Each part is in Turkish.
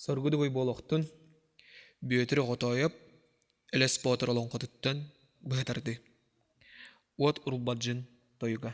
Sorgudu boy boloqtun, büyetiri qotoyup, eles potur olan qotuttan bıhtardı. Ot urbadjın toyuga.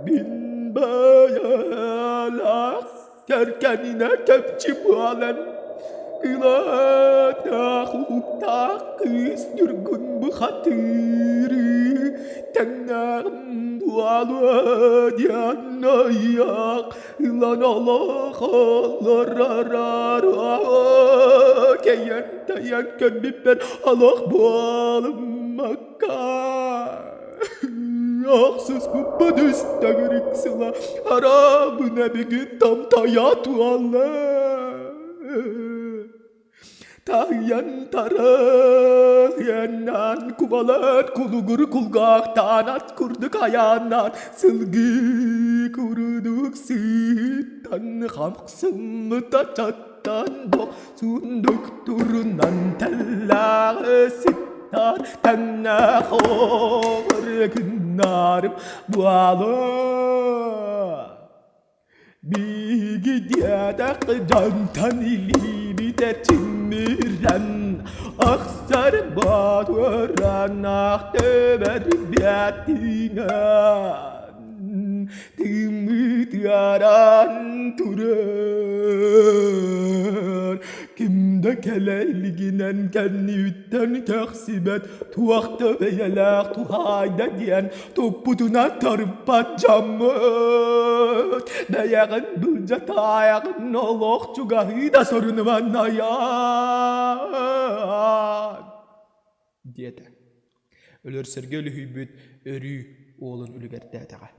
Bin bayalar terkenine kepçi bağlan Kılatak utak üstürgün bu hatırı Tennem dualı diyen ayak Lan Allah Allah arar Keyen teyen könbiber Allah bağlanmakka Aksız kubba düstte gürüksüla Harabına bir gün tam tayatu Allah Tahyan tarah yanan kubalat kulugur kulgak tanat kurduk ayanan Sılgı kuruduk sitan hamksın taçattan dok sunduk turunan tellağı sitan Tenna khor kınarım buala Bigidiyadak cantan ili tercimiran Aksar baturan akteber biatingan Timitiaran turar Kimde keleyliginen kendivitten taksibet Tuakta beyelak tuhayda diyen Toputuna tarpat camut Dayağın bulca tayağın olok çugahi da sorunu bana yan Diyete. Ölür sergeli hübbüt örü oğlun ölüger dağdağa.